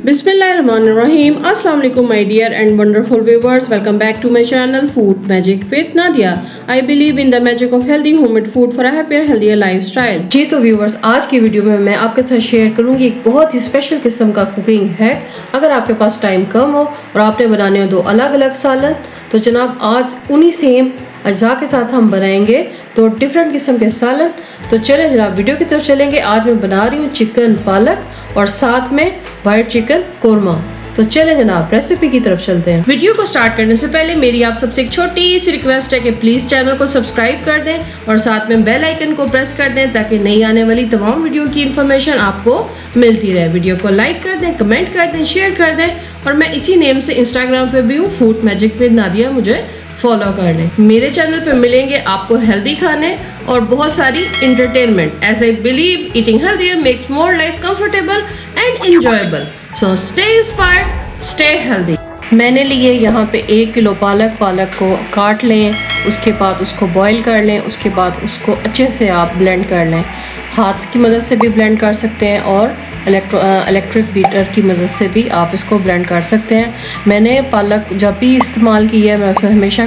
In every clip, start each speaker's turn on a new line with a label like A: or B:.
A: Bismillahirrahmanirrahim. Assalamu alaikum my dear and wonderful viewers. Welcome back to my channel Food Magic with Nadia. I believe in the magic of healthy homemade food for a happier healthier lifestyle. जी तो viewers, आज की video में मैं आपके साथ share करूंगी एक बहुत ही स्पेशल किस्म का कुकिंग हैक। अगर आपके पास टाइम कम हो और आपने बनाने हो दो अलग अलग सालन, तो जनाब आज उन्हीं सेम अज्जा के साथ हम बनाएंगे तो डिफरेंट किस्म के सालन। तो चले जनाब वीडियो की तरफ चलेंगे। आज मैं बना रही हूँ चिकन पालक और साथ में वाइट चिकन कोरमा। तो चलें जनाब रेसिपी की तरफ चलते हैं। वीडियो को स्टार्ट करने से पहले मेरी आप सबसे एक छोटी सी रिक्वेस्ट है कि प्लीज चैनल को सब्सक्राइब कर दें और साथ में बेल आइकन को प्रेस कर दें ताकि नई आने वाली तमाम वीडियो की इन्फॉर्मेशन आपको मिलती रहे। वीडियो को लाइक कर दें, कमेंट कर दें, शेयर कर दें और मैं इसी नेम से इंस्टाग्राम पे भी हूँ, फूड मैजिक विद नादिया, मुझे फॉलो कर लें। मेरे चैनल पे मिलेंगे आपको हेल्दी खाने और बहुत सारी entertainment. As I believe eating healthier makes more life comfortable and enjoyable. So stay inspired, stay healthy. मैंने लिए यहाँ पे 1 किलो पालक को काट लें, उसके बाद उसको बॉईल कर लें, उसके बाद उसको अच्छे से आप ब्लेंड कर लें। हाथ की मदद से भी ब्लेंड कर सकते हैं और इलेक्ट्रिक बीटर की मदद से भी आप इसको ब्लेंड कर सकते हैं। मैंने पालक जब भी इस्तेमाल की है मैं उसे हमेशा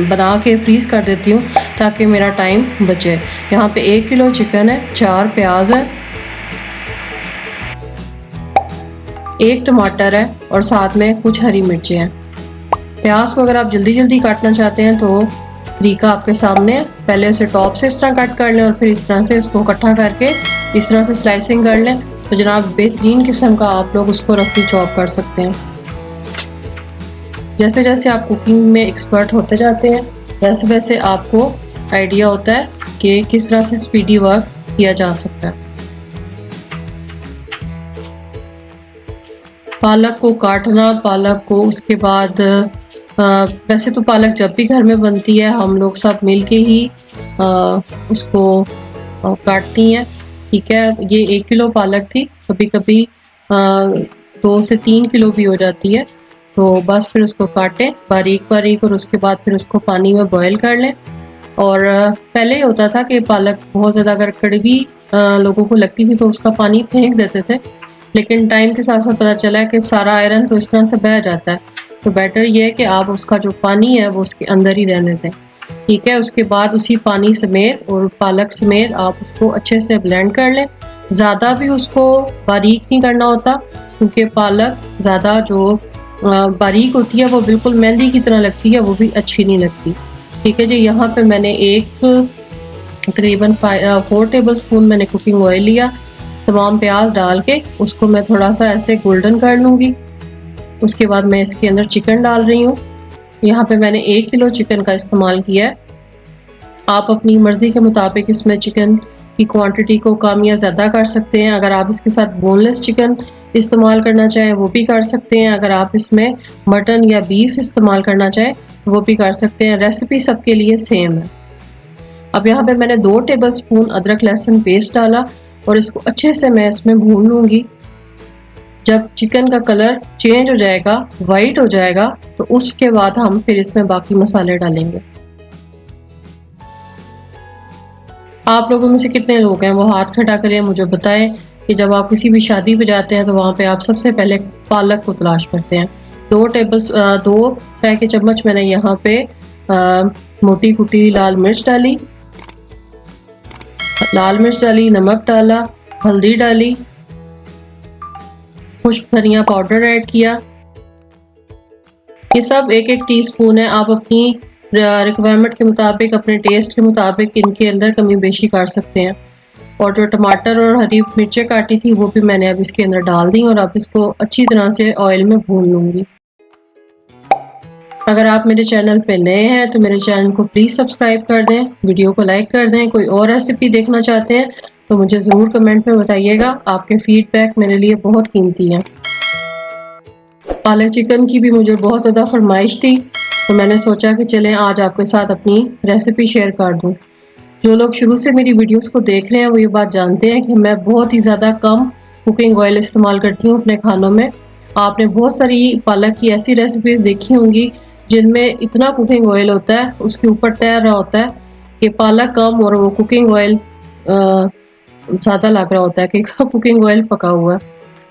A: बना के फ्रीज़ कर देती हूँ ताकि मेरा टाइम बचे। यहाँ पे 1 किलो चिकन है, 4 प्याज है, 1 टमाटर है और साथ में कुछ हरी मिर्चें हैं। प्याज को अगर आप जल्दी जल्दी काटना चाहते हैं तो तरीका आपके सामने है। पहले उसे टॉप से इस तरह कट कर लें और फिर इस तरह से इसको इकट्ठा करके इस तरह से स्लाइसिंग कर लें तो जनाब बेहतरीन किस्म का आप लोग उसको रफली चॉप कर सकते हैं। जैसे जैसे आप कुकिंग में एक्सपर्ट होते जाते हैं वैसे वैसे आपको आइडिया होता है कि किस तरह से स्पीडी वर्क किया जा सकता है। पालक को काटना, पालक को उसके बाद वैसे तो पालक जब भी घर में बनती है हम लोग सब मिलके ही उसको काटती हैं, ठीक है। ये 1 किलो पालक थी, कभी कभी 2 से 3 किलो भी हो जाती है। तो बस फिर उसको काटें बारीक बारीक और उसके बाद फिर उसको पानी में बॉईल कर लें। और पहले होता था कि पालक बहुत ज़्यादा अगर कड़वी लोगों को लगती थी तो उसका पानी फेंक देते थे, लेकिन टाइम के साथ साथ पता चला है कि सारा आयरन तो इस तरह से बह जाता है। तो बेटर ये है कि आप उसका जो पानी है वो उसके अंदर ही रहने दें, ठीक है। उसके बाद उसी पानी समेत और पालक समेत आप उसको अच्छे से ब्लेंड कर लें। ज़्यादा भी उसको बारीक नहीं करना होता क्योंकि पालक ज़्यादा जो बारीक होती है वो बिल्कुल मेहंदी की तरह लगती है, वो भी अच्छी नहीं लगती, ठीक है जी। यहाँ पे मैंने तकरीबन 4 टेबल स्पून मैंने कुकिंग ऑयल लिया। तमाम प्याज डाल के उसको मैं थोड़ा सा ऐसे गोल्डन कर लूँगी। उसके बाद मैं इसके अंदर चिकन डाल रही हूँ। यहाँ पे मैंने 1 किलो चिकन का इस्तेमाल किया है। आप अपनी मर्ज़ी के मुताबिक इसमें चिकन की क्वांटिटी को कम या ज़्यादा कर सकते हैं। अगर आप इसके साथ बोनलेस चिकन इस्तेमाल करना चाहें वो भी कर सकते हैं। अगर आप इसमें मटन या बीफ इस्तेमाल करना चाहें वो भी कर सकते हैं। रेसिपी सबके लिए सेम है। अब यहाँ पे मैंने 2 टेबल स्पून अदरक लहसुन पेस्ट डाला और इसको अच्छे से मैं इसमें भून लूँगी। जब चिकन का कलर चेंज हो जाएगा, वाइट हो जाएगा, तो उसके बाद हम फिर इसमें बाकी मसाले डालेंगे। आप लोगों में से कितने लोग हैं वो हाथ खड़ा करें, मुझे बताएं कि जब आप किसी भी शादी पे जाते हैं तो वहाँ पे आप सबसे पहले पालक को तलाश करते हैं। 2 चाय के चम्मच मैंने यहाँ पे मोटी कुटी लाल मिर्च डाली, नमक डाला, हल्दी डाली, खुश्क धनिया पाउडर ऐड किया। ये सब 1-1 टीस्पून है। आप अपनी रिक्वायरमेंट के मुताबिक, अपने टेस्ट के मुताबिक इनके अंदर कमी बेशी कर सकते हैं। और जो टमाटर और हरी मिर्चें काटी थी वो भी मैंने अब इसके अंदर डाल दी और अब इसको अच्छी तरह से ऑयल में भून लूँगी। अगर आप मेरे चैनल पे नए हैं तो मेरे चैनल को प्लीज़ सब्सक्राइब कर दें, वीडियो को लाइक कर दें। कोई और रेसिपी देखना चाहते हैं तो मुझे ज़रूर कमेंट में बताइएगा। आपके फीडबैक मेरे लिए बहुत कीमती हैं। पालक चिकन की भी मुझे बहुत ज़्यादा फरमाइश थी तो मैंने सोचा कि चलें आज आपके साथ अपनी रेसिपी शेयर कर दूं। जो लोग शुरू से मेरी वीडियोस को देख रहे हैं वो ये बात जानते हैं कि मैं बहुत ही ज़्यादा कम कुकिंग ऑयल इस्तेमाल करती हूँ अपने खानों में। आपने बहुत सारी पालक की ऐसी रेसिपीज़ देखी होंगी जिनमें इतना कुकिंग ऑयल होता है, उसके ऊपर तैर रहा होता है कि पालक कम और वो कुकिंग ऑयल ज़्यादा लग रहा होता है कि कुकिंग ऑयल पका हुआ है।